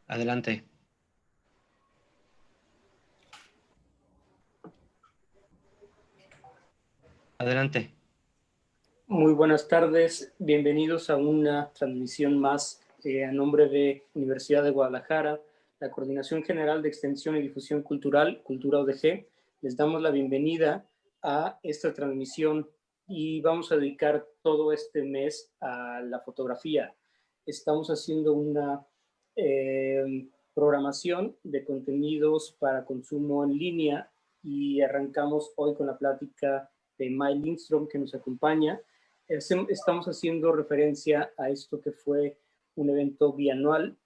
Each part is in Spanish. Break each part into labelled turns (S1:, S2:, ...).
S1: Adelante. Adelante.
S2: Muy buenas tardes, bienvenidos a una transmisión más a nombre de Universidad de Guadalajara, la Coordinación General de Extensión y Difusión Cultural, Cultura UDG. Les damos la bienvenida a esta transmisión y vamos a dedicar todo este mes a la fotografía. Estamos haciendo una programación de contenidos para consumo en línea y arrancamos hoy con la plática de May Lindström, que nos acompaña. Estamos haciendo referencia a esto que fue un evento bianual,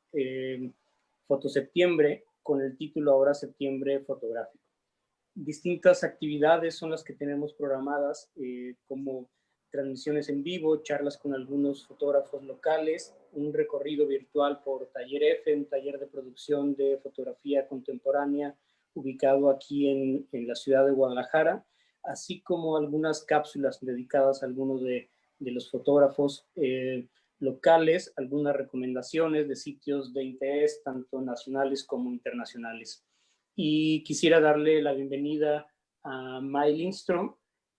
S2: Fotoseptiembre, con el título ahora Septiembre Fotográfico. Distintas actividades son las que tenemos programadas, como transmisiones en vivo, charlas con algunos fotógrafos locales, un recorrido virtual por Taller F, un taller de producción de fotografía contemporánea ubicado aquí en la ciudad de Guadalajara, así como algunas cápsulas dedicadas a algunos de los fotógrafos locales, algunas recomendaciones de sitios de interés, tanto nacionales como internacionales. Y quisiera darle la bienvenida a May Lindström.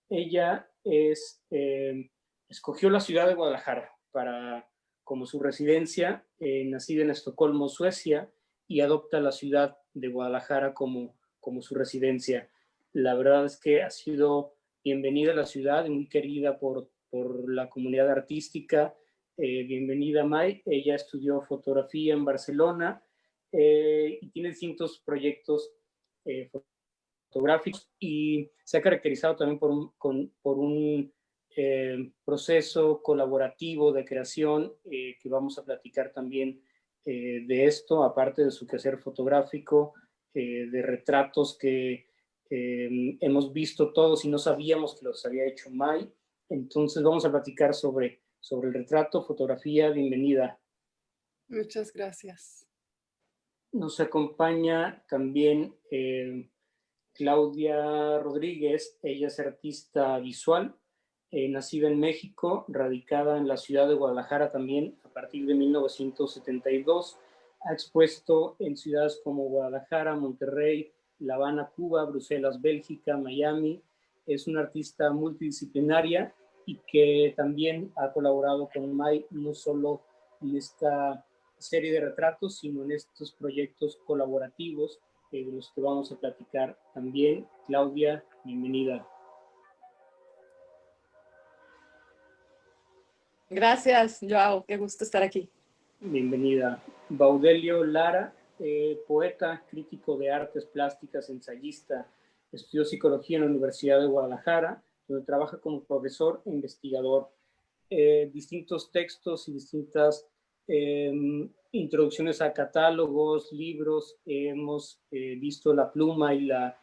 S2: Ella escogió la ciudad de Guadalajara como su residencia, nacida en Estocolmo, Suecia, y adopta la ciudad de Guadalajara como su residencia. La verdad es que ha sido bienvenida a la ciudad y muy querida por la comunidad artística. Bienvenida, May. Ella estudió fotografía en Barcelona y tiene distintos proyectos fotográficos y se ha caracterizado también por un proceso colaborativo de creación que vamos a platicar también de esto, aparte de su quehacer fotográfico, de retratos que hemos visto todos y no sabíamos que los había hecho May. Entonces vamos a platicar sobre el retrato, fotografía. Bienvenida.
S3: Muchas gracias.
S2: Nos acompaña también Claudia Rodríguez. Ella es artista visual, nacida en México, radicada en la ciudad de Guadalajara también a partir de 1972. Ha expuesto en ciudades como Guadalajara, Monterrey, La Habana, Cuba, Bruselas, Bélgica, Miami. Es una artista multidisciplinaria y que también ha colaborado con May, no solo en esta serie de retratos, sino en estos proyectos colaborativos de los que vamos a platicar también. Claudia, bienvenida.
S3: Gracias, Joao, qué gusto estar aquí.
S2: Bienvenida. Baudelio Lara, poeta, crítico de artes plásticas, ensayista, estudió psicología en la Universidad de Guadalajara, donde trabaja como profesor e investigador. Distintos textos y distintas introducciones a catálogos, libros. Hemos visto la pluma y la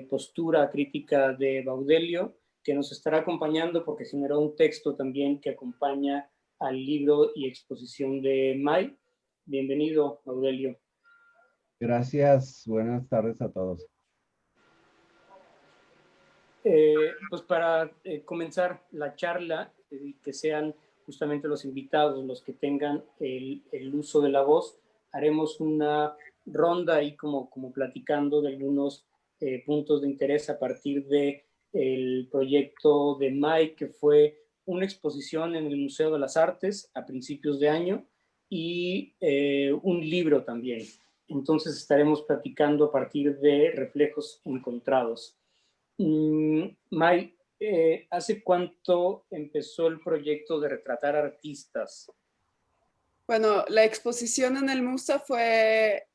S2: postura crítica de Baudelio, que nos estará acompañando porque generó un texto también que acompaña al libro y exposición de May. Bienvenido, Baudelio.
S4: Gracias, buenas tardes a todos.
S2: Pues para comenzar la charla, que sean justamente los invitados los que tengan el uso de la voz, haremos una ronda ahí como platicando de algunos puntos de interés a partir del proyecto de May, que fue una exposición en el Museo de las Artes a principios de año y un libro también. Entonces estaremos platicando a partir de reflejos encontrados. May, ¿hace cuánto empezó el proyecto de retratar artistas?
S3: Bueno, la exposición en el MUSA fue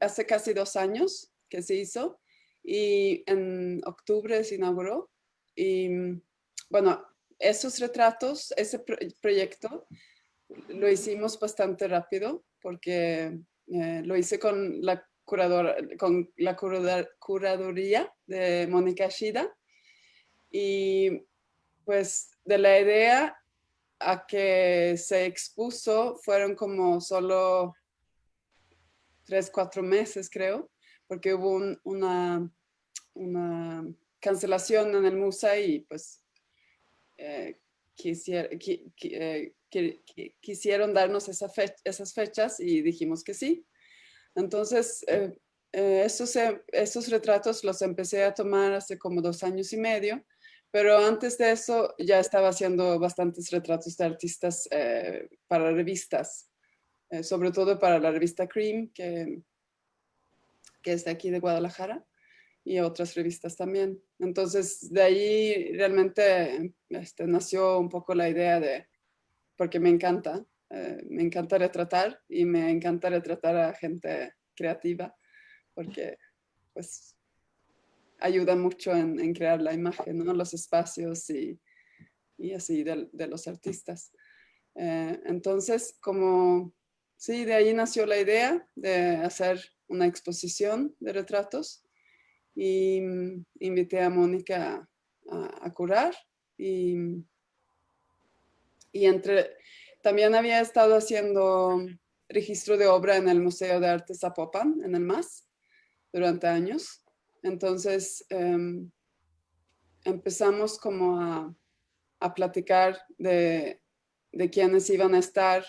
S3: hace casi 2 años que se hizo y en octubre se inauguró. Y bueno, esos retratos, ese proyecto lo hicimos bastante rápido porque lo hice con la curaduría de Mónica Shida. Y pues de la idea a que se expuso fueron como solo 3-4 meses, creo, porque hubo una cancelación en el MUSA y pues quisieron darnos esas fechas y dijimos que sí. Entonces, esos retratos los empecé a tomar hace como 2 años y medio, pero antes de eso ya estaba haciendo bastantes retratos de artistas para revistas, sobre todo para la revista Cream, que es de aquí de Guadalajara, y otras revistas también. Entonces, de ahí realmente nació un poco la idea porque me encanta retratar y me encanta retratar a gente creativa, porque pues ayuda mucho en crear la imagen, ¿no? Los espacios y así de los artistas. Entonces, sí, de ahí nació la idea de hacer una exposición de retratos y invité a Mónica a curar y también había estado haciendo registro de obra en el Museo de Arte Zapopan, en el MAS, durante años. Entonces empezamos como a platicar de quiénes iban a estar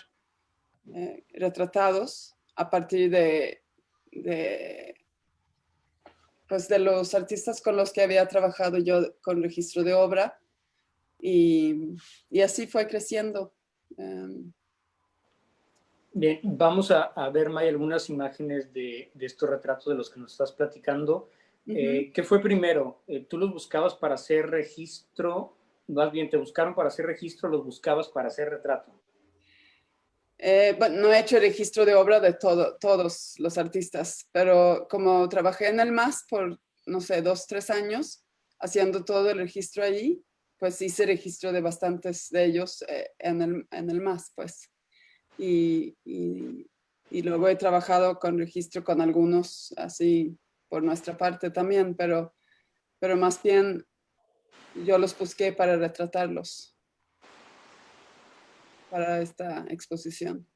S3: retratados a partir pues de los artistas con los que había trabajado yo con registro de obra y así fue creciendo.
S2: Bien, vamos a ver, May, algunas imágenes de estos retratos de los que nos estás platicando. ¿Qué fue primero? ¿Tú los buscabas para hacer registro? Más bien, ¿te buscaron para hacer registro o los buscabas para hacer retrato?
S3: Bueno, no he hecho registro de obra de todos los artistas, pero como trabajé en el MAS por, no sé, 2, 3 años, haciendo todo el registro allí, pues hice registro de bastantes de ellos en el MAS, pues. Y luego he trabajado con registro con algunos así por nuestra parte también, pero más bien yo los busqué para retratarlos para esta exposición.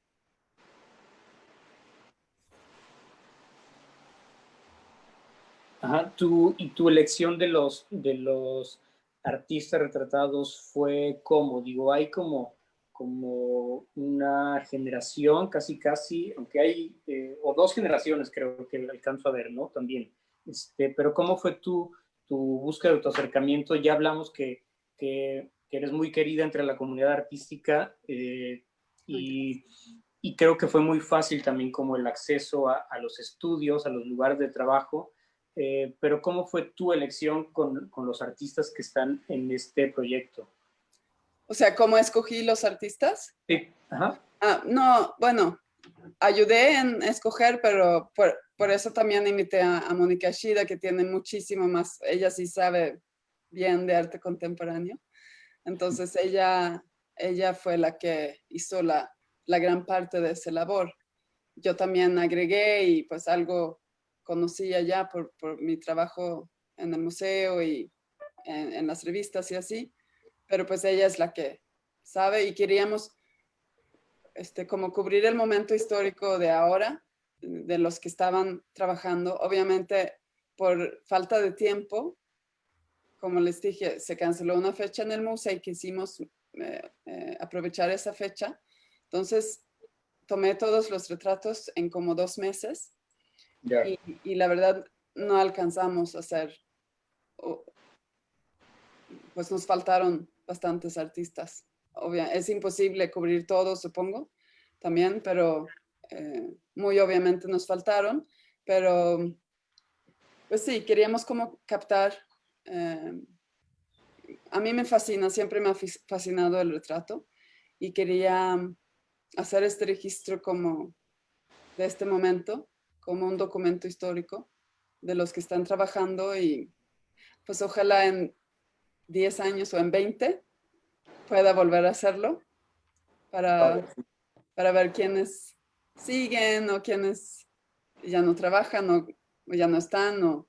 S2: Ajá, tu elección de los artistas retratados fue ¿cómo? Digo, hay como una generación casi, aunque hay, o 2 generaciones creo que alcanzo a ver, ¿no? También. Pero ¿cómo fue tu búsqueda, tu acercamiento? Ya hablamos que eres muy querida entre la comunidad artística y creo que fue muy fácil también como el acceso a los estudios, a los lugares de trabajo. Pero ¿cómo fue tu elección con los artistas que están en este proyecto?
S3: O sea, ¿cómo escogí los artistas?
S2: Sí, ajá.
S3: No, bueno, ayudé en escoger, pero por eso también invité a Mónica Shida, que tiene muchísimo más, ella sí sabe bien de arte contemporáneo. Entonces ella fue la que hizo la gran parte de esa labor. Yo también agregué y pues algo conocía ya por mi trabajo en el museo y en las revistas y así, pero pues ella es la que sabe y queríamos como cubrir el momento histórico de ahora, de los que estaban trabajando. Obviamente por falta de tiempo, como les dije, se canceló una fecha en el museo y quisimos aprovechar esa fecha. Entonces tomé todos los retratos en como 2 meses y la verdad no alcanzamos a hacer, pues nos faltaron bastantes artistas. Es imposible cubrir todo, supongo, también, pero muy obviamente nos faltaron, pero pues sí, queríamos como captar. A mí me fascina, siempre me ha fascinado el retrato y quería hacer este registro como de este momento, como un documento histórico de los que están trabajando y pues ojalá en 10 años o en 20 pueda volver a hacerlo para ver quiénes siguen o quiénes ya no trabajan o ya no están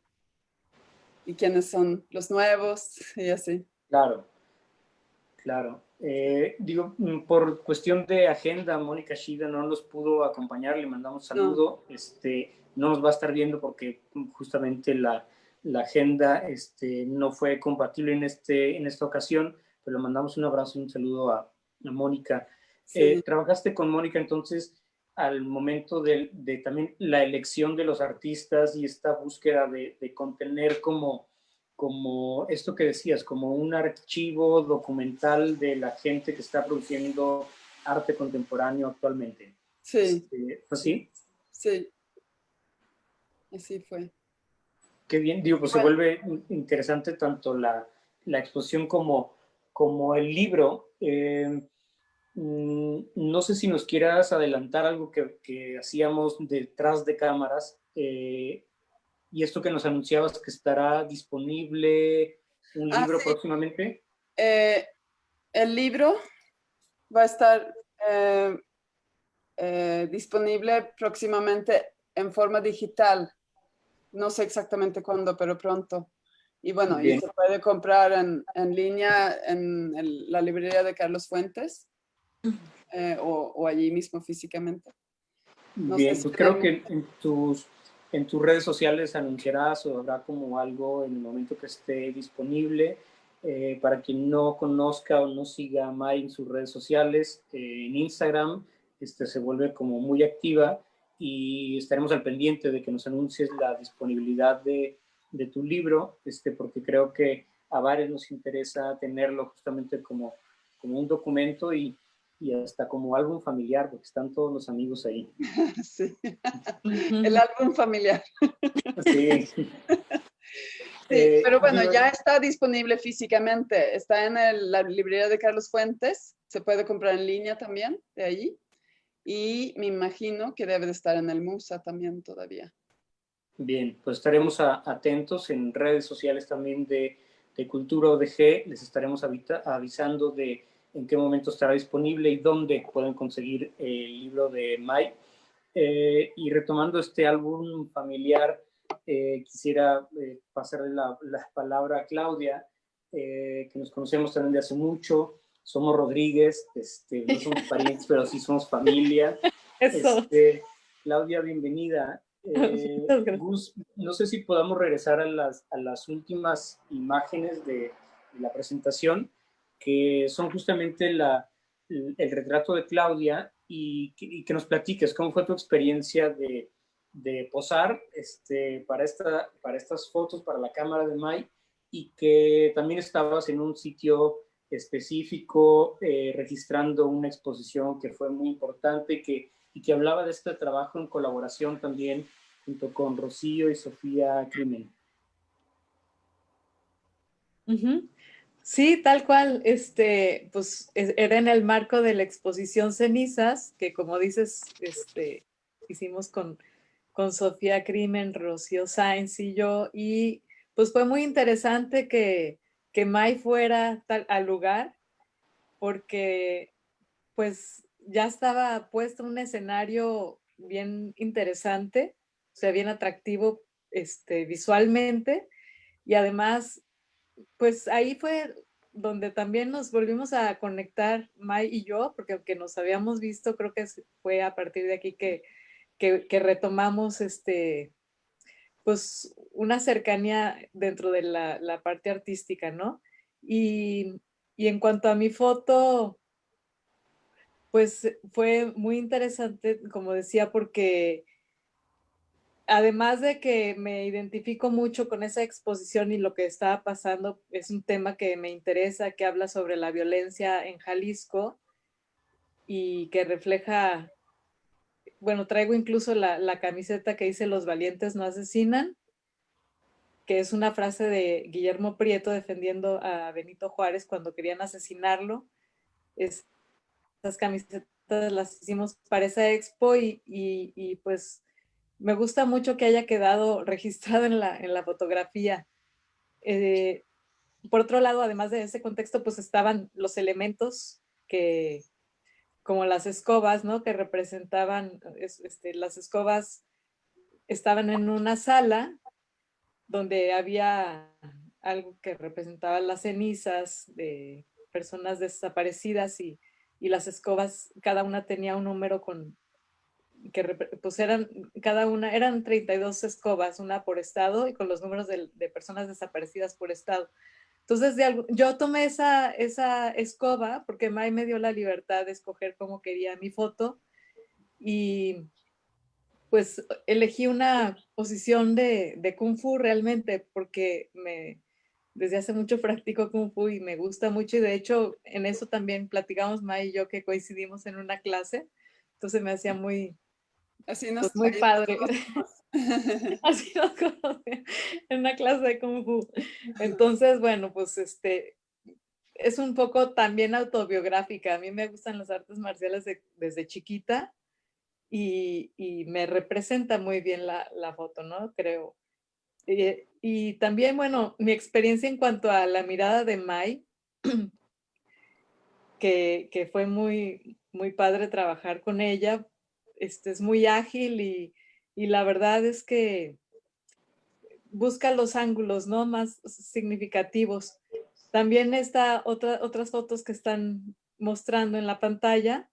S3: y quiénes son los nuevos y así.
S2: Claro, claro. Digo, por cuestión de agenda, Mónica Shida no nos pudo acompañar, le mandamos saludo. No nos va a estar viendo porque justamente la agenda no fue compatible en esta ocasión, pero le mandamos un abrazo y un saludo a Mónica.
S3: Sí.
S2: Trabajaste con Mónica entonces al momento de también la elección de los artistas y esta búsqueda de contener como esto que decías, como un archivo documental de la gente que está produciendo arte contemporáneo actualmente.
S3: Sí.
S2: ¿Fue así?
S3: Sí. Así fue.
S2: Qué bien, digo, pues se vuelve interesante tanto la exposición como el libro. No sé si nos quieras adelantar algo que hacíamos detrás de cámaras, y esto que nos anunciabas que estará disponible un libro
S3: Sí.
S2: próximamente.
S3: El libro va a estar disponible próximamente en forma digital. No sé exactamente cuándo, pero pronto. Y bueno, y se puede comprar en línea en la librería de Carlos Fuentes o allí mismo físicamente. No
S2: Bien,
S3: sé si
S2: pues creo que en tus redes sociales anunciarás o habrá como algo en el momento que esté disponible. Para quien no conozca o no siga a May en sus redes sociales, en Instagram se vuelve como muy activa y estaremos al pendiente de que nos anuncies la disponibilidad de tu libro, porque creo que a varios nos interesa tenerlo justamente como un documento y hasta como álbum familiar, porque están todos los amigos ahí.
S3: Sí. El álbum familiar.
S2: Sí.
S3: Sí, pero bueno, ya está disponible físicamente. Está en la librería de Carlos Fuentes. Se puede comprar en línea también de allí. Y me imagino que debe de estar en el Musa también todavía.
S2: Bien, pues estaremos atentos en redes sociales también de Cultura ODG. Les estaremos avisando de en qué momento estará disponible y dónde pueden conseguir el libro de May. Y retomando este álbum familiar, quisiera pasarle la palabra a Claudia, que nos conocemos también de hace mucho. Somos Rodríguez, no somos parientes, pero sí somos familia.
S5: Eso.
S2: Claudia, bienvenida. Gus, no sé si podamos regresar a las últimas imágenes de la presentación, que son justamente el retrato de Claudia, y que nos platiques cómo fue tu experiencia de posar para estas fotos, para la cámara de May, y que también estabas en un sitio específico registrando una exposición que fue muy importante y que hablaba de este trabajo en colaboración también junto con Rocío y Sofía Crimen.
S5: Sí, tal cual. Pues era en el marco de la exposición Cenizas, que como dices, hicimos con Sofía Crimen, Rocío Sáenz y yo, y pues fue muy interesante que May fuera al lugar, porque pues ya estaba puesto un escenario bien interesante, o sea, bien atractivo visualmente, y además, pues ahí fue donde también nos volvimos a conectar May y yo, porque aunque nos habíamos visto, creo que fue a partir de aquí que retomamos pues una cercanía dentro de la parte artística, ¿no? Y en cuanto a mi foto, pues fue muy interesante, como decía, porque además de que me identifico mucho con esa exposición y lo que estaba pasando, es un tema que me interesa, que habla sobre la violencia en Jalisco y que refleja, bueno, traigo incluso la camiseta que dice "Los valientes no asesinan", que es una frase de Guillermo Prieto defendiendo a Benito Juárez cuando querían asesinarlo. Estas camisetas las hicimos para esa expo y pues me gusta mucho que haya quedado registrado en la fotografía. Por otro lado, además de ese contexto, pues estaban los elementos que, como las escobas, ¿no? Que representaban, las escobas estaban en una sala donde había algo que representaba las cenizas de personas desaparecidas y las escobas, cada una tenía un número que pues eran 32 escobas, una por estado y con los números de personas desaparecidas por estado. Entonces, yo tomé esa escoba porque Mai me dio la libertad de escoger cómo quería mi foto y pues elegí una posición de Kung Fu realmente porque desde hace mucho practico Kung Fu y me gusta mucho y de hecho en eso también platicamos Mai y yo que coincidimos en una clase, entonces me hacía muy,
S3: Así
S5: pues muy
S3: ahí
S5: padre.
S3: nos conocimos.
S5: Así nos conocemos en una clase de Kung Fu. Entonces, bueno, pues es un poco también autobiográfica. A mí me gustan las artes marciales desde chiquita y me representa muy bien la foto, ¿no? Creo. Y también, bueno, mi experiencia en cuanto a la mirada de Mai, que fue muy, muy padre trabajar con ella. Es muy ágil y la verdad es que busca los ángulos, ¿no? Más significativos. También otras fotos que están mostrando en la pantalla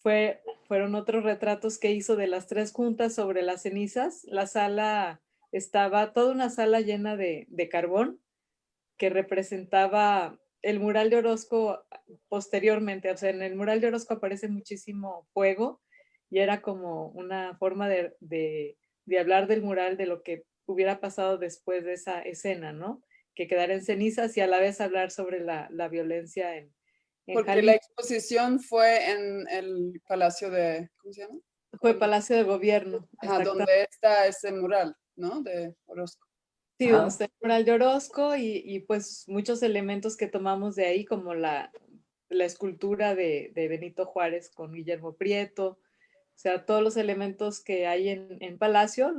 S5: fueron otros retratos que hizo de las tres juntas sobre las cenizas. La sala estaba, toda una sala llena de carbón que representaba el mural de Orozco posteriormente. O sea, en el mural de Orozco aparece muchísimo fuego y era como una forma de hablar del mural, de lo que hubiera pasado después de esa escena, ¿no? Que quedara en cenizas y a la vez hablar sobre la violencia en
S3: Porque la
S5: Jalisco.
S3: exposición fue en el Palacio de, ¿cómo se llama?
S5: Fue Palacio de Gobierno,
S3: Ajá,
S5: exactamente.
S3: donde está ese mural, ¿no? De Orozco.
S5: Sí,
S2: Ajá.
S5: donde está el mural de Orozco y pues muchos elementos que tomamos de ahí, como la escultura de Benito Juárez con Guillermo Prieto, o sea, todos los elementos que hay en Palacio,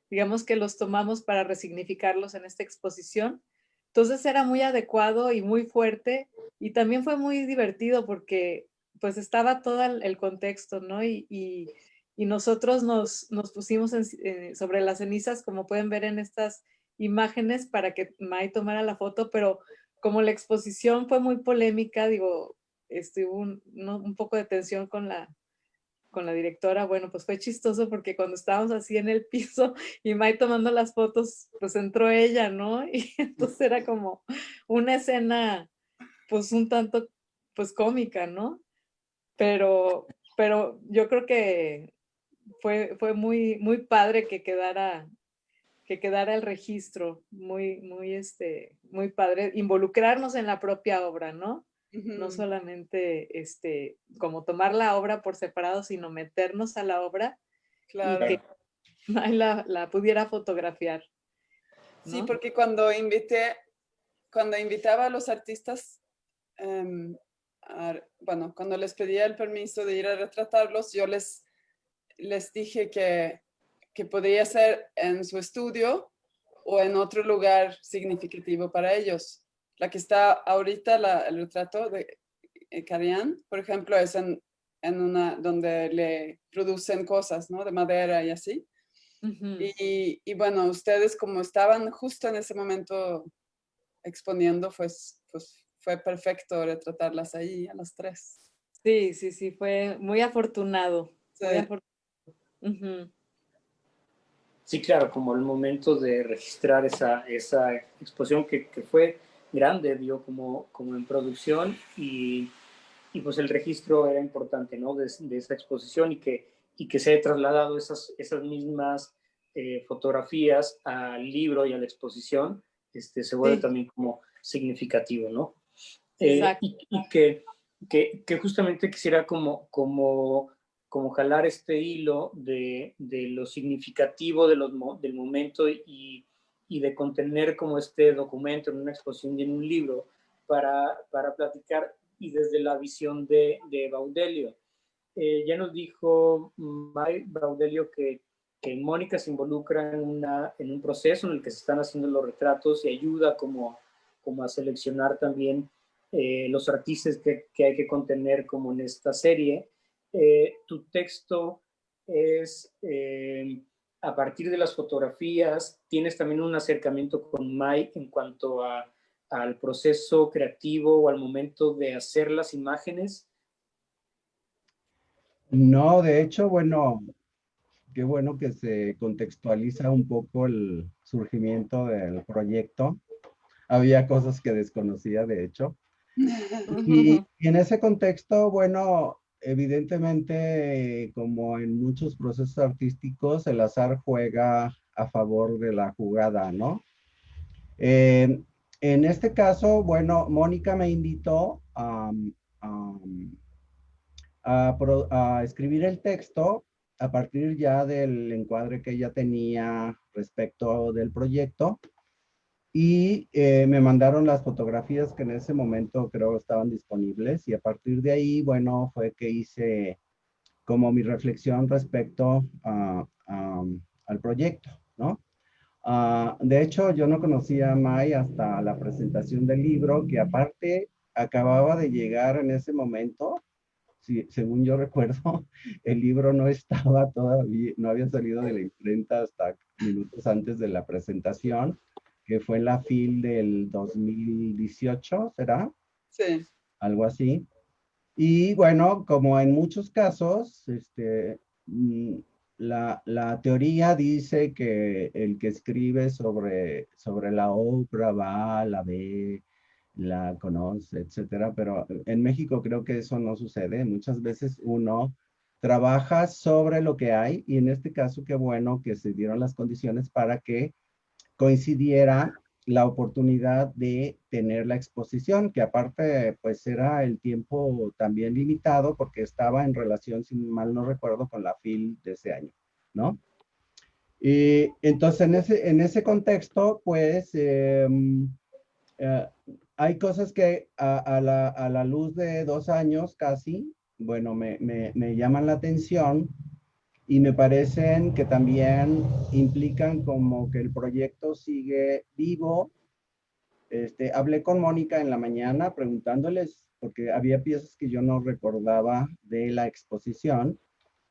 S5: digamos que los tomamos para resignificarlos en esta exposición. Entonces era muy adecuado y muy fuerte y también fue muy divertido porque pues estaba todo el contexto, ¿no? Y nosotros nos pusimos sobre las cenizas, como pueden ver en estas imágenes, para que Mai tomara la foto, pero como la exposición fue muy polémica, digo, hubo un poco de tensión con la directora. Bueno, pues fue chistoso porque cuando estábamos así en el piso y Mai tomando las fotos, pues entró ella, ¿no? Y entonces era como una escena, pues un tanto, pues cómica, ¿no? Pero yo creo que fue muy, muy padre que quedara el registro, muy, muy, muy padre, involucrarnos en la propia obra, ¿no? No
S3: Ujú,
S5: solamente como tomar la obra por separado, sino meternos a la obra y
S3: claro.
S5: que May la pudiera fotografiar,
S3: Sí,
S5: ¿no?
S3: porque cuando invitaba a los artistas, bueno, cuando les pedía el permiso de ir a retratarlos, yo les dije que podría ser en su estudio o en otro lugar significativo para ellos. La que está ahorita, el retrato de Carián, por ejemplo, es en una donde le producen cosas, ¿no? De madera y así.
S5: Ujú.
S3: Y bueno, ustedes como estaban justo en ese momento exponiendo, pues fue perfecto retratarlas ahí a las tres.
S5: Sí, sí, sí, fue muy afortunado,
S3: Sí.
S5: muy afortunado. Ujú.
S2: Sí, claro, como el momento de registrar esa exposición que fue grande, dio como en producción y pues el registro era importante, ¿no? De esa exposición y que se haya trasladado esas mismas fotografías al libro y a la exposición, se vuelve
S5: Sí,
S2: también como significativo, ¿no?
S5: exacto.
S2: Y que justamente quisiera como jalar este hilo de lo significativo del momento y de contener como este documento en una exposición y en un libro para platicar y desde la visión de Baudelio. Ya nos dijo Baudelio que Mónica se involucra en un proceso en el que se están haciendo los retratos y ayuda como a seleccionar también los artistas que hay que contener como en esta serie. Tu texto es a partir de las fotografías, tienes también un acercamiento con Mai en cuanto al proceso creativo o al momento de hacer las imágenes.
S4: No, de hecho, bueno, qué bueno que se contextualiza un poco el surgimiento del proyecto. Había cosas que desconocía, de hecho. Y en ese contexto, bueno, evidentemente, como en muchos procesos artísticos, el azar juega a favor de la jugada, ¿no? Eh, en este caso, bueno, Mónica me invitó a escribir el texto a partir ya del encuadre que ella tenía respecto del proyecto y me mandaron las fotografías que en ese momento creo estaban disponibles y a partir de ahí, bueno, fue que hice como mi reflexión respecto al proyecto, ¿no? De hecho, yo no conocía a May hasta la presentación del libro, que aparte acababa de llegar en ese momento. Sí, según yo recuerdo, el libro no estaba todavía, no había salido de la imprenta hasta minutos antes de la presentación, que fue en la FIL del 2018, ¿será?
S3: Sí.
S4: Algo así. Y bueno, como en muchos casos, mm, la teoría dice que el que escribe sobre la obra va, la ve, la conoce, etcétera, pero en México creo que eso no sucede. Muchas veces uno trabaja sobre lo que hay y en este caso qué bueno que se dieron las condiciones para que coincidiera la oportunidad de tener la exposición, que aparte pues era el tiempo también limitado porque estaba en relación, si mal no recuerdo, con la FIL de ese año, ¿no? Y entonces en ese contexto pues eh, hay cosas que a la luz de 2 años casi, bueno, me llaman la atención y me parecen que también implican como que el proyecto sigue vivo. Hablé con Mónica en la mañana preguntándoles, porque había piezas que yo no recordaba de la exposición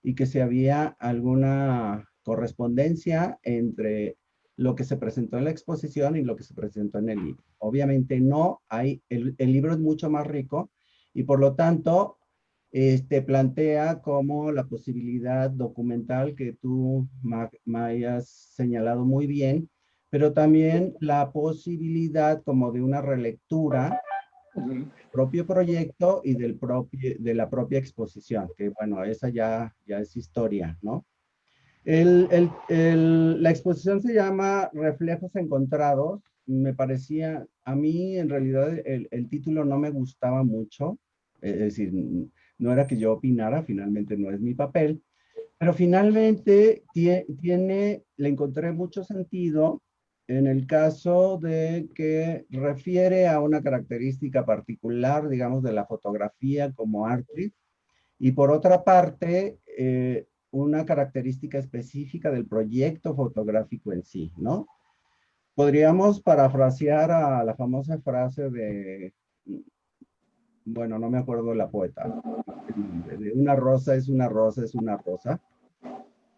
S4: y que si había alguna correspondencia entre lo que se presentó en la exposición y lo que se presentó en el libro. Obviamente no, el libro es mucho más rico y por lo tanto plantea como la posibilidad documental que tú me hayas señalado muy bien, pero también la posibilidad como de una relectura del propio proyecto y de la propia exposición, que bueno, esa ya es historia, ¿no? La exposición se llama Reflejos Encontrados. Me parecía, a mí en realidad el título no me gustaba mucho, es decir, no era que yo opinara, finalmente no es mi papel, pero finalmente le encontré mucho sentido en el caso de que refiere a una característica particular, digamos, de la fotografía como arte, y por otra parte, una característica específica del proyecto fotográfico en sí, ¿no? Podríamos parafrasear a la famosa frase de, bueno, no me acuerdo la poeta, el nombre, de una rosa es una rosa es una rosa,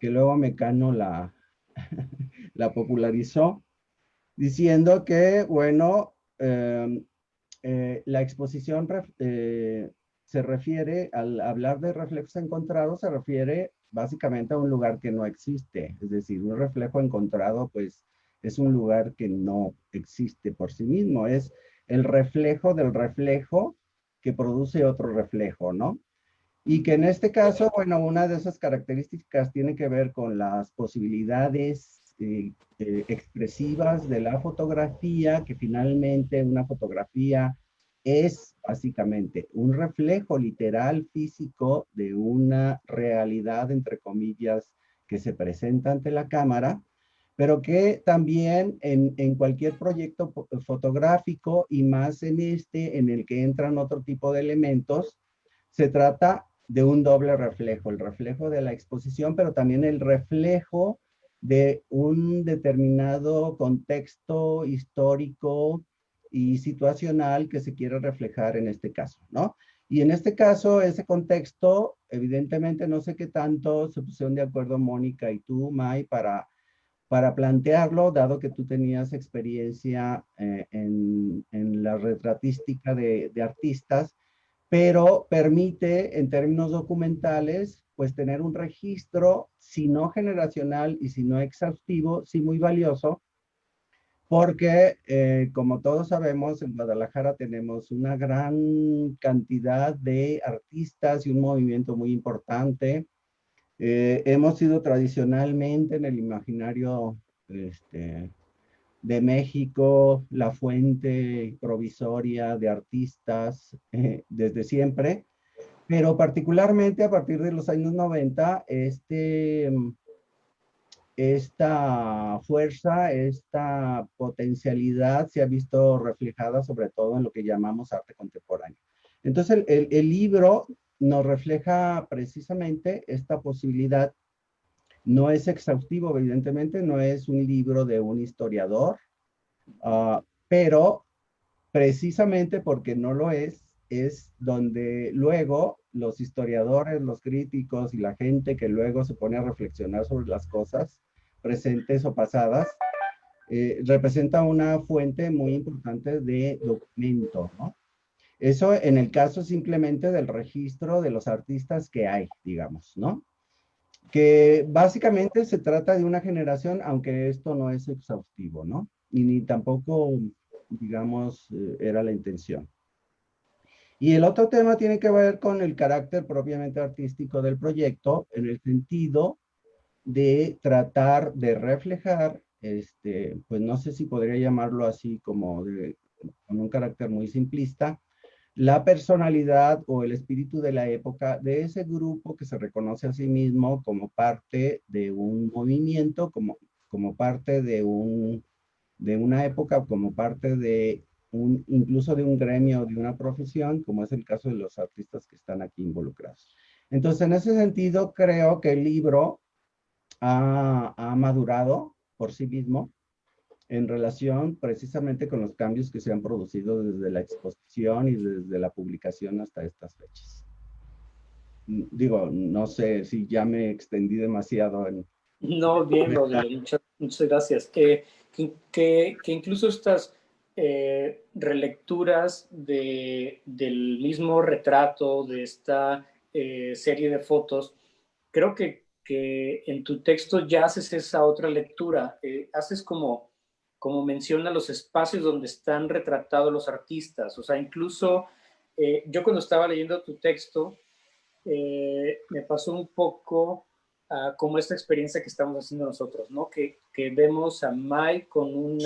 S4: que luego Mecano la popularizó, diciendo que, bueno, la exposición se refiere, al hablar de reflejos encontrados, se refiere básicamente a un lugar que no existe. Es decir, un reflejo encontrado, pues, es un lugar que no existe por sí mismo. Es el reflejo del reflejo que produce otro reflejo, ¿no? Y que en este caso, bueno, una de esas características tiene que ver con las posibilidades expresivas de la fotografía, que finalmente una fotografía es básicamente un reflejo literal físico de una realidad, entre comillas, que se presenta ante la cámara, pero que también en cualquier proyecto fotográfico y más en en el que entran otro tipo de elementos, se trata de un doble reflejo, el reflejo de la exposición, pero también el reflejo de un determinado contexto histórico y situacional que se quiere reflejar en este caso, ¿no? Y en este caso, ese contexto, evidentemente, no sé qué tanto se pusieron de acuerdo Mónica y tú, May, para plantearlo, dado que tú tenías experiencia en la retratística de artistas, pero permite en términos documentales pues tener un registro, si no generacional y si no exhaustivo, sí muy valioso, porque como todos sabemos, en Guadalajara tenemos una gran cantidad de artistas y un movimiento muy importante. Hemos sido tradicionalmente en el imaginario de México la fuente provisoria de artistas desde siempre, pero particularmente a partir de los años 90, esta fuerza, esta potencialidad se ha visto reflejada sobre todo en lo que llamamos arte contemporáneo. Entonces el libro nos refleja precisamente esta posibilidad. No es exhaustivo, evidentemente, no es un libro de un historiador, pero precisamente porque no lo es donde luego los historiadores, los críticos y la gente que luego se pone a reflexionar sobre las cosas presentes o pasadas, representa una fuente muy importante de documento, ¿no? Eso en el caso simplemente del registro de los artistas que hay, digamos, ¿no? Que básicamente se trata de una generación, aunque esto no es exhaustivo, ¿no? Y ni tampoco, digamos, era la intención. Y el otro tema tiene que ver con el carácter propiamente artístico del proyecto, en el sentido de tratar de reflejar, pues no sé si podría llamarlo así como con un carácter muy simplista, la personalidad o el espíritu de la época de ese grupo que se reconoce a sí mismo como parte de un movimiento, como parte de una época, como parte de incluso de un gremio, de una profesión, como es el caso de los artistas que están aquí involucrados. Entonces, en ese sentido, creo que el libro ha madurado por sí mismo en relación precisamente con los cambios que se han producido desde la exposición y desde la publicación hasta estas fechas. Digo, no sé si ya me extendí demasiado en...
S2: No, bien, Rogelio, muchas gracias. Que incluso estas relecturas del mismo retrato, de esta serie de fotos, creo que en tu texto ya haces esa otra lectura, haces como menciona los espacios donde están retratados los artistas, o sea, incluso yo cuando estaba leyendo tu texto, me pasó un poco como esta experiencia que estamos haciendo nosotros, ¿no? Que vemos a Mai con un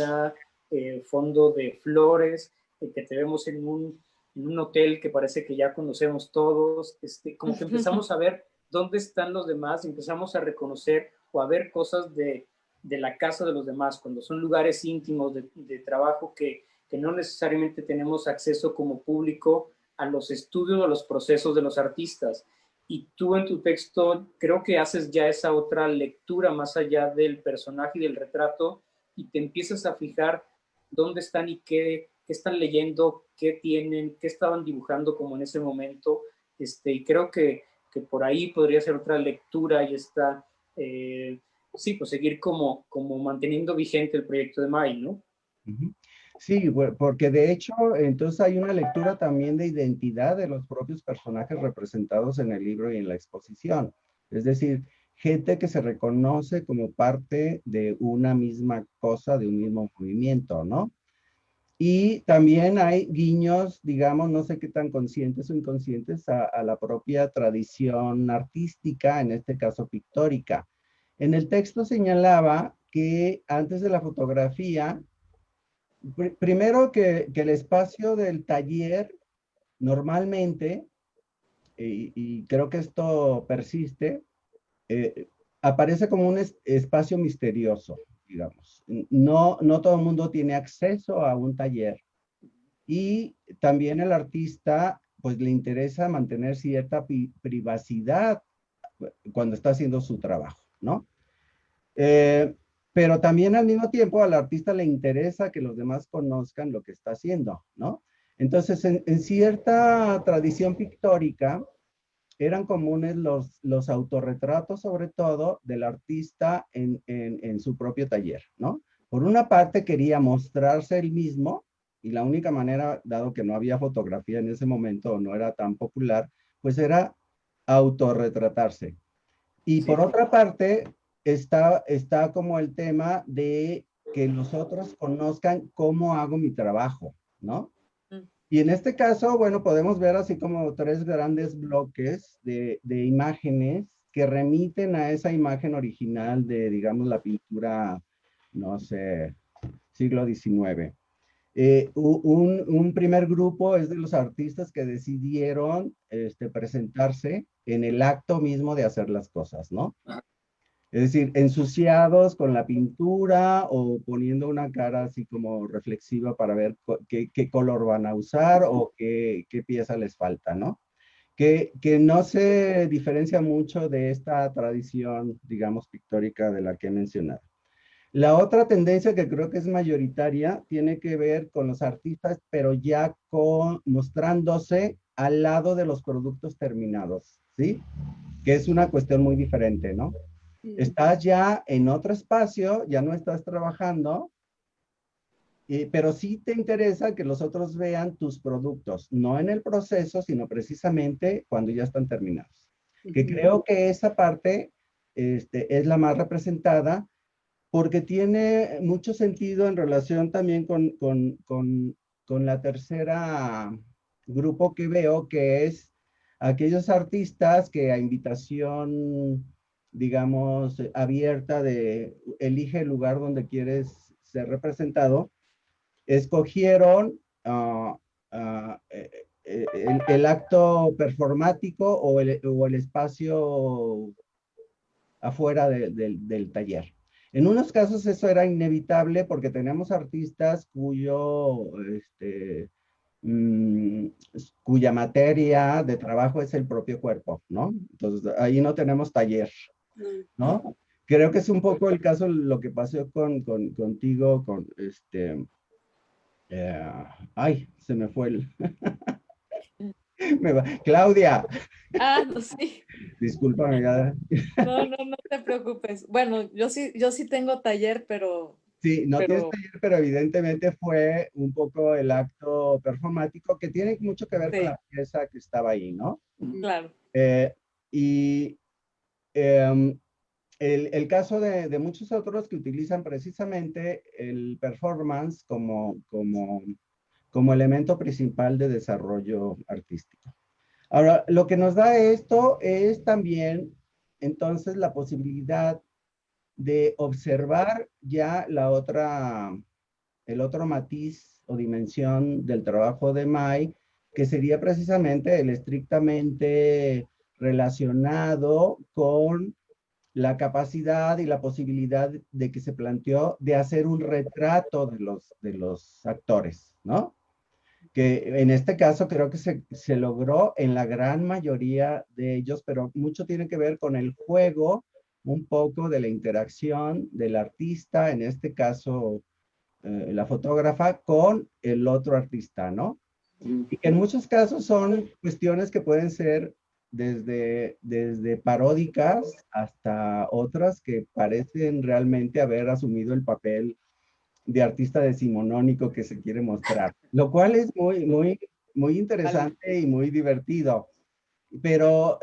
S2: fondo de flores, que te vemos en un hotel que parece que ya conocemos todos, como que empezamos a ver dónde están los demás, empezamos a reconocer o a ver cosas de la casa de los demás, cuando son lugares íntimos de trabajo que no necesariamente tenemos acceso como público a los estudios o a los procesos de los artistas. Y tú en tu texto creo que haces ya esa otra lectura más allá del personaje y del retrato y te empiezas a fijar dónde están y qué están leyendo, qué tienen, qué estaban dibujando como en ese momento. Y creo que por ahí podría ser otra lectura y esta, sí, pues seguir como manteniendo vigente el proyecto de Mai, ¿no?
S4: Sí, porque de hecho, entonces hay una lectura también de identidad de los propios personajes representados en el libro y en la exposición. Es decir, gente que se reconoce como parte de una misma cosa, de un mismo movimiento, ¿no? Y también hay guiños, digamos, no sé qué tan conscientes o inconscientes, a la propia tradición artística, en este caso pictórica. En el texto señalaba que antes de la fotografía, primero que el espacio del taller normalmente, y creo que esto persiste, aparece como un espacio misterioso, digamos. No todo el mundo tiene acceso a un taller. Y también el artista, pues le interesa mantener cierta privacidad cuando está haciendo su trabajo, ¿no? Pero también al mismo tiempo al artista le interesa que los demás conozcan lo que está haciendo, ¿no? Entonces, en cierta tradición pictórica, eran comunes los autorretratos, sobre todo, del artista en su propio taller, ¿no? Por una parte quería mostrarse él mismo, y la única manera, dado que no había fotografía en ese momento o no era tan popular, pues era autorretratarse. Y
S2: Sí.
S4: por otra parte, está como el tema de que los otros conozcan cómo hago mi trabajo, ¿no?
S5: Mm.
S4: Y en este caso, bueno, podemos ver así como tres grandes bloques de imágenes que remiten a esa imagen original de, digamos, la pintura, no sé, siglo XIX. Un primer grupo es de los artistas que decidieron presentarse en el acto mismo de hacer las cosas, ¿no? Es decir, ensuciados con la pintura o poniendo una cara así como reflexiva para ver qué color van a usar o qué pieza les falta, ¿no? Que no se diferencia mucho de esta tradición, digamos, pictórica de la que he mencionado. La otra tendencia que creo que es mayoritaria tiene que ver con los artistas, pero ya mostrándose al lado de los productos terminados, ¿sí? Que es una cuestión muy diferente, ¿no? Estás ya en otro espacio, ya no estás trabajando, pero sí te interesa que los otros vean tus productos, no en el proceso, sino precisamente cuando ya están terminados. Que creo que esa parte es la más representada porque tiene mucho sentido en relación también con la tercera grupo que veo, que es aquellos artistas que a invitación, digamos, abierta de elige el lugar donde quieres ser representado, escogieron el acto performático o el espacio afuera del taller. En unos casos eso era inevitable porque tenemos artistas mm, cuya materia de trabajo es el propio cuerpo, ¿no? Entonces ahí no tenemos taller, ¿no? Creo que es un poco el caso, lo que pasó contigo, con ay, se me fue el... Claudia,
S5: Ah, no, sí.
S4: discúlpame.
S5: No, no, no te preocupes. Bueno, yo sí tengo taller,
S4: Sí, no tienes
S5: pero
S4: taller, pero evidentemente fue un poco el acto performático que tiene mucho que ver con
S5: sí,
S4: la pieza que estaba ahí, ¿no?
S5: claro.
S4: Eh, y em, el caso de muchos otros que utilizan precisamente el performance como elemento principal de desarrollo artístico. Ahora, lo que nos da esto es también entonces la posibilidad de observar ya el otro matiz o dimensión del trabajo de Mai, que sería precisamente el estrictamente relacionado con la capacidad y la posibilidad de que se planteó de hacer un retrato de los actores, ¿no? Que en este caso creo que se logró en la gran mayoría de ellos, pero mucho tiene que ver con el juego, un poco de la interacción del artista, en este caso la fotógrafa, con el otro artista, ¿no? Y que en muchos casos son cuestiones que pueden ser desde paródicas hasta otras que parecen realmente haber asumido el papel de artista decimonónico que se quiere mostrar, lo cual es muy, muy, muy interesante y muy divertido. Pero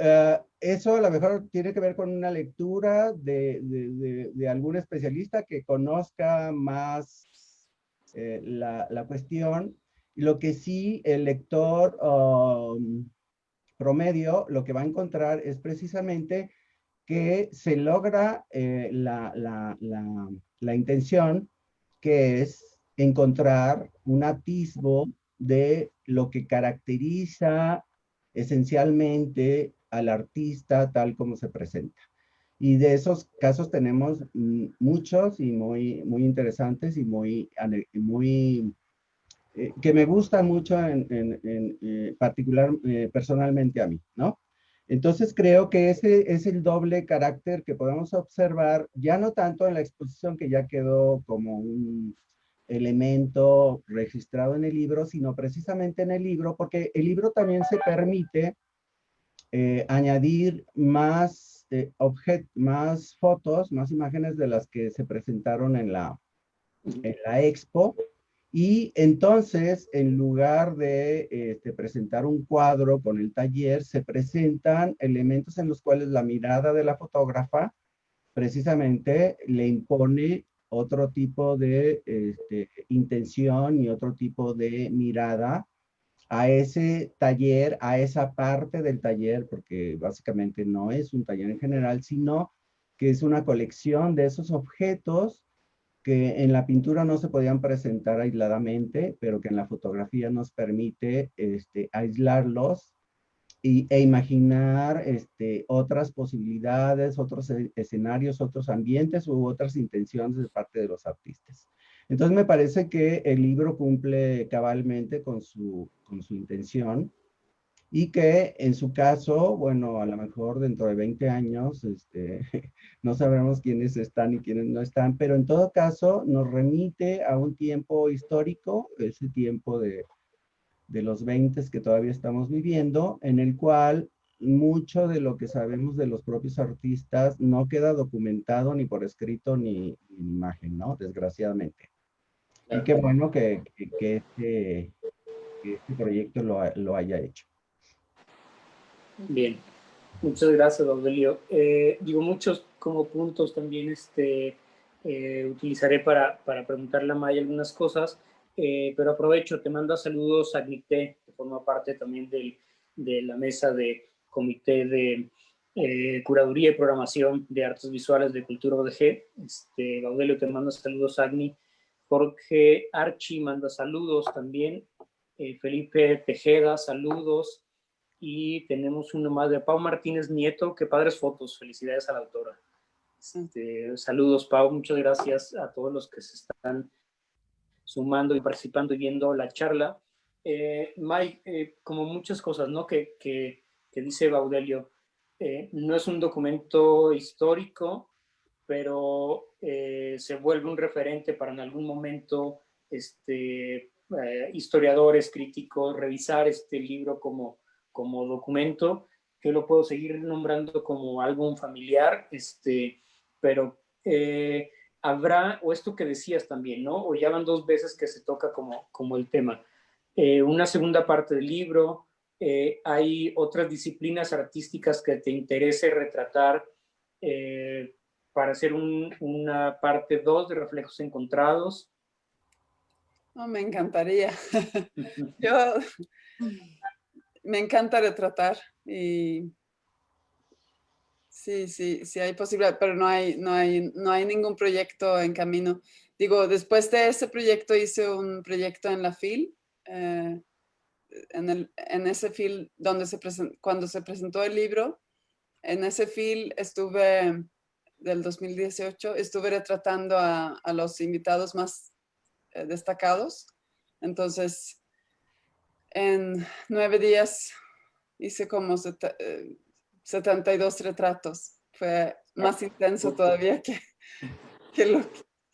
S4: eso a lo mejor tiene que ver con una lectura de algún especialista que conozca más la cuestión. Lo que sí el lector promedio lo que va a encontrar es precisamente que se logra la intención, que es encontrar un atisbo de lo que caracteriza esencialmente al artista tal como se presenta. Y de esos casos tenemos muchos y muy, muy interesantes y muy que me gustan mucho en particular personalmente a mí, ¿no? Entonces creo que ese es el doble carácter que podemos observar, ya no tanto en la exposición que ya quedó como un elemento registrado en el libro, sino precisamente en el libro, porque el libro también se permite añadir más fotos, más imágenes de las que se presentaron en la expo, Y entonces, en lugar de presentar un cuadro con el taller, se presentan elementos en los cuales la mirada de la fotógrafa precisamente le impone otro tipo de intención y otro tipo de mirada a ese taller, a esa parte del taller, porque básicamente no es un taller en general, sino que es una colección de esos objetos que en la pintura no se podían presentar aisladamente, pero que en la fotografía nos permite aislarlos e imaginar otras posibilidades, otros escenarios, otros ambientes u otras intenciones de parte de los artistas. Entonces me parece que el libro cumple cabalmente con su intención y que en su caso, bueno, a lo mejor dentro de 20 años, no sabremos quiénes están y quiénes no están, pero en todo caso nos remite a un tiempo histórico, ese tiempo de los 20 que todavía estamos viviendo, en el cual mucho de lo que sabemos de los propios artistas no queda documentado ni por escrito ni en imagen, ¿no? Desgraciadamente. Y
S2: Claro.
S4: qué bueno que este proyecto lo haya hecho.
S2: Bien, muchas gracias, Aurelio. Digo, muchos como puntos también utilizaré para preguntarle a Maya algunas cosas, pero aprovecho, te mando saludos a Gnité, que forma parte también de la mesa de comité de curaduría y programación de artes visuales de Cultura ODG. Aurelio, te mando saludos a Agni. Jorge Archi manda saludos también. Felipe Tejeda, saludos. Y tenemos uno más de Pau Martínez Nieto, qué padres fotos, felicidades a la autora. Saludos, Pau, muchas gracias a todos los que se están sumando y participando y viendo la charla. Mike, como muchas cosas, ¿no? que dice Baudelio, no es un documento histórico, pero se vuelve un referente para en algún momento historiadores, críticos, revisar este libro como documento, que lo puedo seguir nombrando como álbum familiar, pero habrá, o esto que decías también, ¿no? O ya van 2 veces que se toca como el tema. Una segunda parte del libro, hay otras disciplinas artísticas que te interese retratar para hacer una parte 2 de Reflejos Encontrados.
S3: Oh, me encantaría. Yo me encanta retratar y sí hay posibilidad, pero no hay ningún proyecto en camino. Digo, después de ese proyecto hice un proyecto en la FIL, en ese FIL cuando se presentó el libro, en ese FIL estuve, del 2018, estuve retratando a los invitados más destacados. Entonces, en 9 días hice como 72 retratos. Fue más intenso todavía que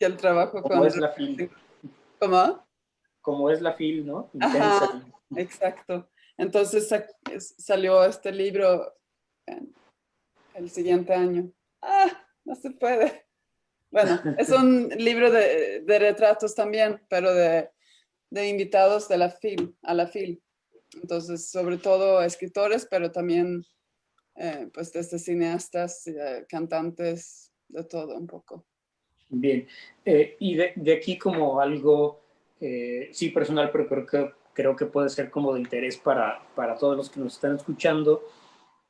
S3: el trabajo
S2: como es la FIL.
S3: ¿Cómo?
S2: Como es la FIL, ¿no? Intensa.
S3: Ajá, exacto. Entonces salió este libro el siguiente año. No se puede. Bueno, es un libro de retratos también, pero de invitados de la FIL, a la FIL. Entonces, sobre todo escritores, pero también pues desde cineastas, cantantes, de todo un poco.
S2: Bien. Y de aquí como algo, sí, personal, pero creo que puede ser como de interés para todos los que nos están escuchando.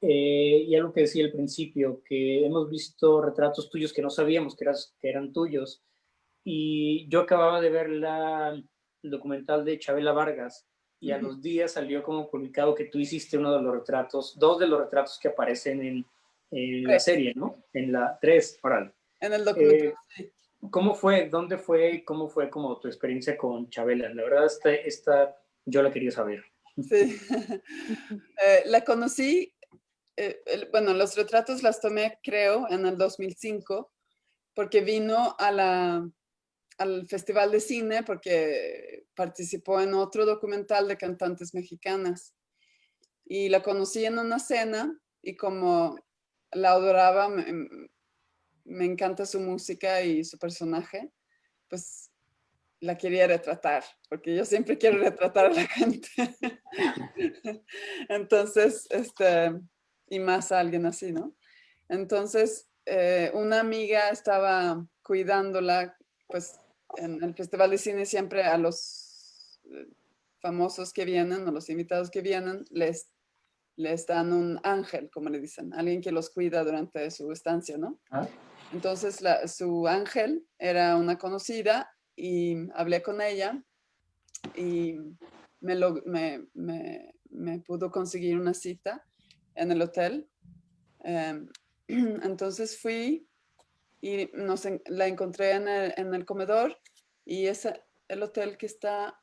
S2: Y algo que decía al principio, que hemos visto retratos tuyos que no sabíamos que eran tuyos. Y yo acababa de ver el documental de Chabela Vargas y a los días salió como publicado que tú hiciste uno de los retratos, 2 de los retratos que aparecen en la serie, ¿no? En la 3, órale.
S3: En el documental, sí.
S2: ¿Cómo fue? ¿Dónde fue? ¿Cómo fue como tu experiencia con Chabela? La verdad, esta yo la quería saber.
S3: Sí. La conocí, bueno, los retratos las tomé, creo, en el 2005, porque vino al Festival de Cine, porque participó en otro documental de cantantes mexicanas. Y la conocí en una cena y como la adoraba, me encanta su música y su personaje, pues la quería retratar, porque yo siempre quiero retratar a la gente. Entonces, y más a alguien así, ¿no? Entonces, una amiga estaba cuidándola, pues en el Festival de Cine siempre a los famosos que vienen, o los invitados que vienen, les dan un ángel, como le dicen, alguien que los cuida durante su estancia, ¿no?
S2: Ah.
S3: Entonces, su ángel era una conocida y hablé con ella y me pudo conseguir una cita en el hotel. Entonces fui y la encontré en el comedor y es el hotel que está,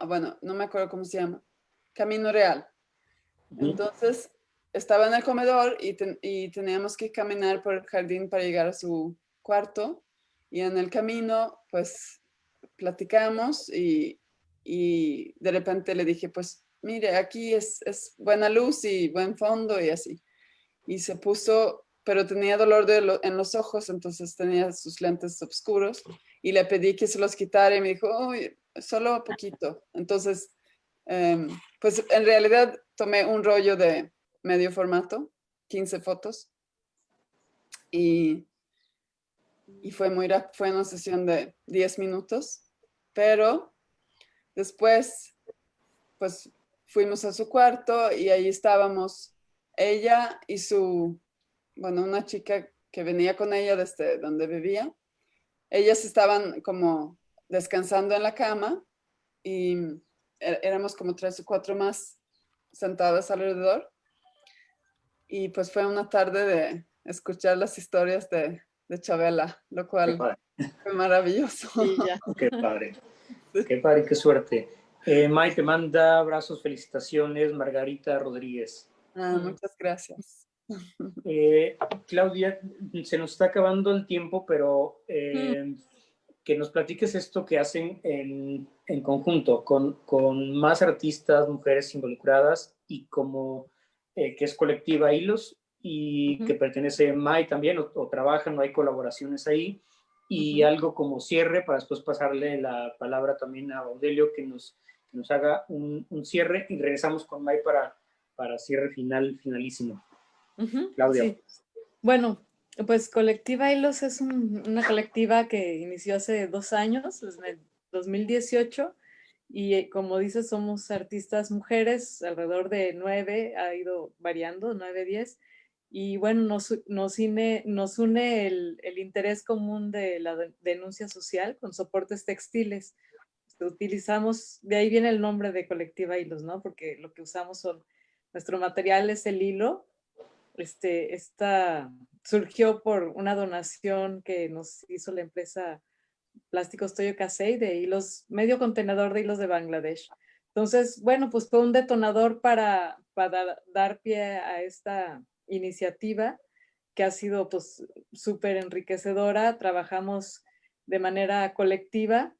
S3: bueno, no me acuerdo cómo se llama, Camino Real. Entonces estaba en el comedor y teníamos que caminar por el jardín para llegar a su cuarto y en el camino pues platicamos y de repente le dije pues mire, aquí es buena luz y buen fondo y así. Y se puso, pero tenía dolor en los ojos, entonces tenía sus lentes oscuros y le pedí que se los quitara y me dijo, oh, solo poquito. Entonces, pues en realidad tomé un rollo de medio formato, 15 fotos y fue fue una sesión de 10 minutos, pero después pues fuimos a su cuarto y ahí estábamos ella y una chica que venía con ella desde donde vivía. Ellas estaban como descansando en la cama y éramos como 3 o 4 más sentadas alrededor. Y pues fue una tarde de escuchar las historias de Chabela, lo cual fue maravilloso.
S5: Y ya.
S2: Qué padre, qué suerte. May te manda abrazos, felicitaciones, Margarita Rodríguez.
S3: Muchas gracias.
S2: Claudia, se nos está acabando el tiempo, pero que nos platiques esto que hacen en conjunto con más artistas, mujeres involucradas y como que es colectiva Hilos y que pertenece a May también o trabajan, no hay colaboraciones ahí. Y algo como cierre para después pasarle la palabra también a Audelio que nos haga un cierre y regresamos con May para cierre finalísimo. Claudia.
S5: Sí. Bueno, pues Colectiva Hilos es una colectiva que inició hace 2 años, en el 2018, y como dices, somos artistas mujeres, alrededor de 9, ha ido variando, 9, 10, y bueno, nos une el interés común de la denuncia social con soportes textiles. Utilizamos, de ahí viene el nombre de Colectiva Hilos, ¿no? Porque lo que usamos nuestro material es el hilo. Esta surgió por una donación que nos hizo la empresa Plásticos Toyo Kasei de hilos, medio contenedor de hilos de Bangladesh. Entonces, bueno, pues fue un detonador para dar pie a esta iniciativa que ha sido pues súper enriquecedora. Trabajamos de manera colectiva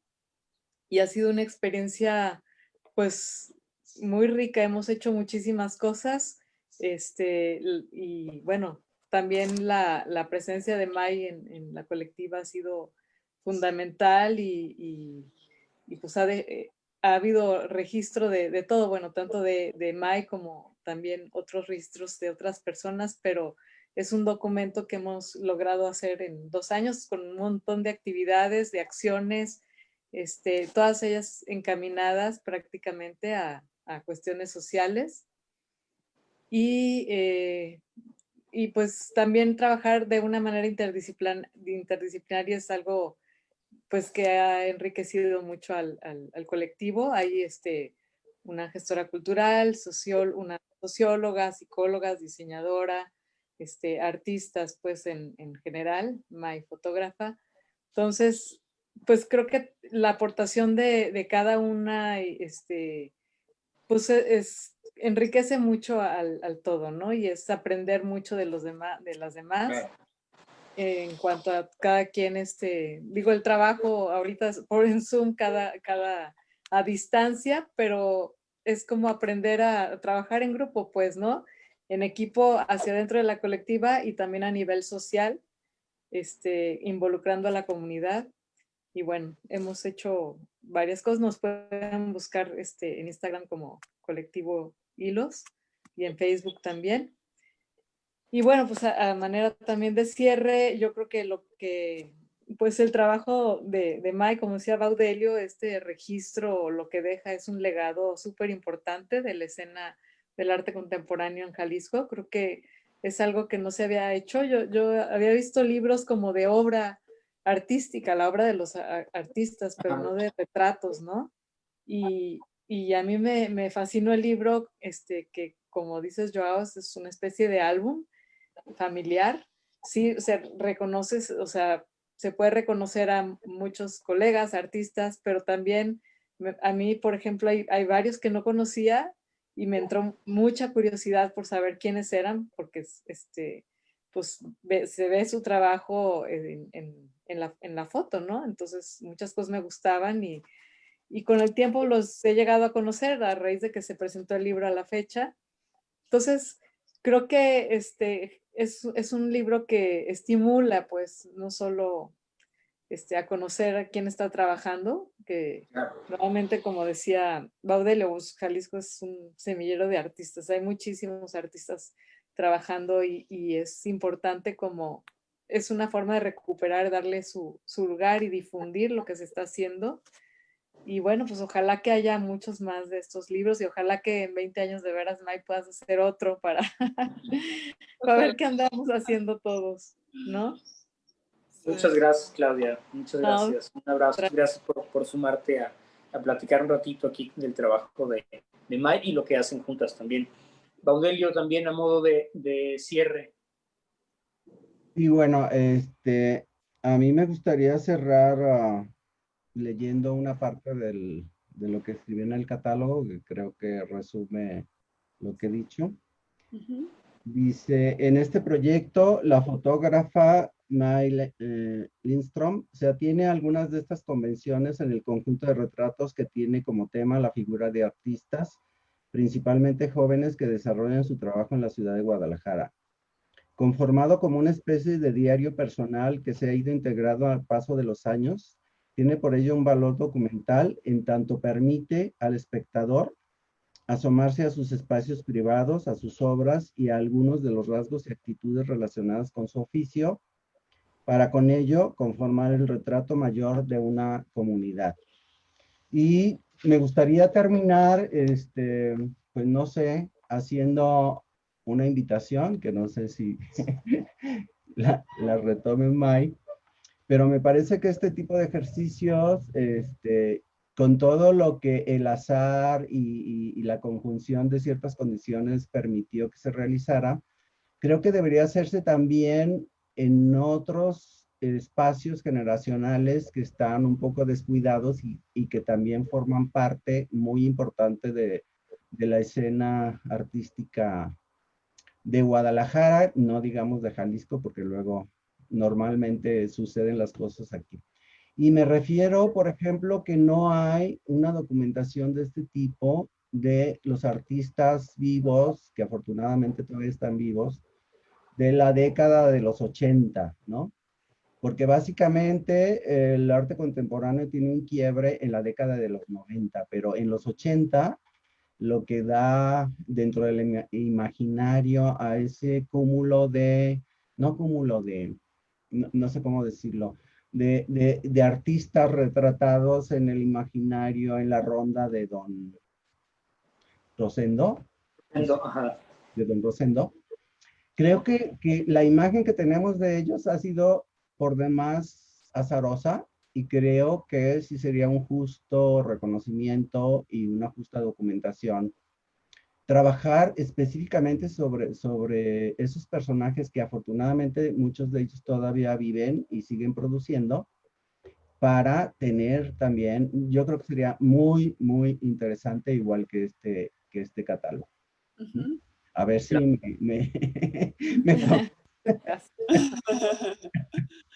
S5: y ha sido una experiencia pues muy rica. Hemos hecho muchísimas cosas. Y bueno, también la presencia de May en la colectiva ha sido fundamental y pues ha habido registro de todo, bueno, tanto de May como también otros registros de otras personas, pero es un documento que hemos logrado hacer en 2 años con un montón de actividades, de acciones, todas ellas encaminadas prácticamente a cuestiones sociales. Y pues también trabajar de una manera interdisciplinaria es algo pues que ha enriquecido mucho al colectivo. Hay una gestora cultural, una socióloga, psicóloga, diseñadora, artistas pues en general, May fotógrafa. Entonces, pues creo que la aportación de cada una pues enriquece mucho al todo, ¿no? Y es aprender mucho de las demás. En cuanto a cada quien, digo, el trabajo ahorita es por en Zoom, cada a distancia, pero es como aprender a trabajar en grupo, pues, ¿no? En equipo hacia dentro de la colectiva y también a nivel social, involucrando a la comunidad. bueno, hemos hecho varias cosas. Nos pueden buscar en Instagram como Colectivo Hilos y en Facebook también. Y bueno, pues a manera también de cierre, yo creo que pues el trabajo de Mike, como decía Baudelio, este registro, lo que deja es un legado súper importante de la escena del arte contemporáneo en Jalisco. Creo que es algo que no se había hecho. Yo había visto libros como de obra artística, la obra de los artistas, pero no de retratos, ¿no? Y a mí me fascinó el libro, que como dices, Joao, es una especie de álbum familiar. Sí, o sea, reconoces, o sea, se puede reconocer a muchos colegas, artistas, pero también a mí, por ejemplo, hay varios que no conocía y me entró mucha curiosidad por saber quiénes eran, porque pues se ve su trabajo en la foto, ¿no? Entonces, muchas cosas me gustaban y con el tiempo los he llegado a conocer a raíz de que se presentó el libro a la fecha. Entonces, creo que es un libro que estimula, pues, no solo a conocer a quién está trabajando, que nuevamente, como decía Baudelio, pues, Jalisco es un semillero de artistas. Hay muchísimos artistas trabajando y es importante como es una forma de recuperar, darle su lugar y difundir lo que se está haciendo. Y bueno, pues ojalá que haya muchos más de estos libros y ojalá que en 20 años de veras, Mike, puedas hacer otro para ver qué andamos haciendo todos, ¿no?
S2: Muchas gracias, Claudia. Muchas
S5: No,
S2: gracias. Un abrazo. Gracias por sumarte a platicar un ratito aquí del trabajo de Mike y lo que hacen juntas también. Baudelio, también a modo de cierre.
S4: Y bueno, a mí me gustaría cerrar leyendo una parte de lo que escribí en el catálogo, que creo que resume lo que he dicho.
S3: Ujú.
S4: Dice, en este proyecto, la fotógrafa May Lindstrom se atiene a algunas de estas convenciones en el conjunto de retratos que tiene como tema la figura de artistas, principalmente jóvenes que desarrollan su trabajo en la ciudad de Guadalajara. Conformado como una especie de diario personal que se ha ido integrado al paso de los años, tiene por ello un valor documental en tanto permite al espectador asomarse a sus espacios privados, a sus obras y a algunos de los rasgos y actitudes relacionadas con su oficio, para con ello conformar el retrato mayor de una comunidad. Y me gustaría terminar, pues no sé, haciendo una invitación, que no sé si la retome Mike, pero me parece que este tipo de ejercicios, con todo lo que el azar y la conjunción de ciertas condiciones permitió que se realizara, creo que debería hacerse también en otros espacios generacionales que están un poco descuidados y que también forman parte muy importante de la escena artística de Guadalajara, no digamos de Jalisco, porque luego normalmente suceden las cosas aquí. Y me refiero, por ejemplo, que no hay una documentación de este tipo de los artistas vivos, que afortunadamente todavía están vivos, de la década de los 80, ¿no? Porque básicamente el arte contemporáneo tiene un quiebre en la década de los 90, pero en los 80 lo que da dentro del imaginario a ese cúmulo de, no cúmulo de, no sé cómo decirlo, de artistas retratados en el imaginario en la ronda de Don Rosendo,
S2: Ajá.
S4: de Don Rosendo. Creo que la imagen que tenemos de ellos ha sido por demás azarosa y creo que sí sería un justo reconocimiento y una justa documentación trabajar específicamente sobre esos personajes que afortunadamente muchos de ellos todavía viven y siguen produciendo para tener también, yo creo que sería muy, muy interesante igual que este catálogo.
S3: Ujú.
S4: A ver si me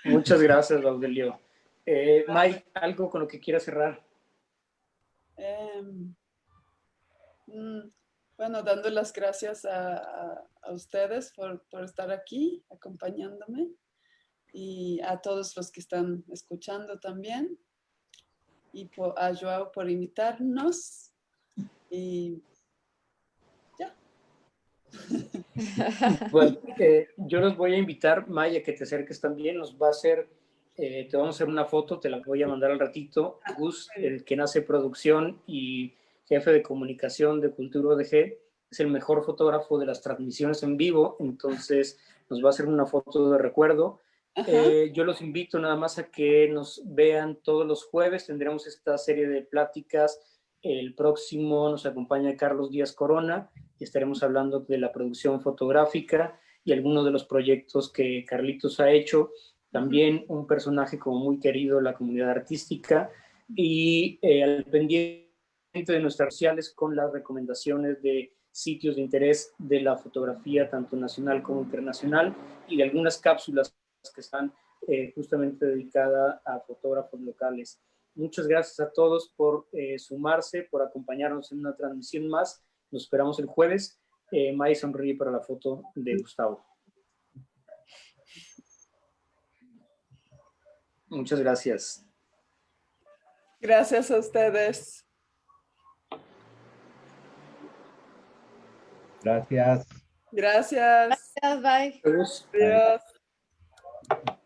S2: Muchas gracias, Baudelio. Mike, ¿algo con lo que quieras cerrar?
S3: Em, bueno, dando las gracias a ustedes por estar aquí acompañándome y a todos los que están escuchando también. y a Joao por invitarnos. Y ya.
S2: Bueno, yo los voy a invitar, Maya, que te acerques también. Nos va a hacer, te vamos a hacer una foto, te la voy a mandar al ratito. Gus, el que hace producción y jefe de comunicación de Cultura ODG, es el mejor fotógrafo de las transmisiones en vivo, entonces nos va a hacer una foto de recuerdo. Yo los invito nada más a que nos vean todos los jueves. Tendremos esta serie de pláticas. El próximo nos acompaña Carlos Díaz Corona y estaremos hablando de la producción fotográfica y algunos de los proyectos que Carlitos ha hecho. También un personaje como muy querido de la comunidad artística y al pendiente de nuestras redes sociales con las recomendaciones de sitios de interés de la fotografía, tanto nacional como internacional, y de algunas cápsulas que están justamente dedicadas a fotógrafos locales. Muchas gracias a todos por sumarse, por acompañarnos en una transmisión más. Nos esperamos el jueves. May sonríe para la foto de Gustavo. Muchas gracias.
S3: Gracias a ustedes.
S4: Gracias.
S3: Gracias.
S5: Gracias, bye.
S2: Adiós.
S3: Adiós.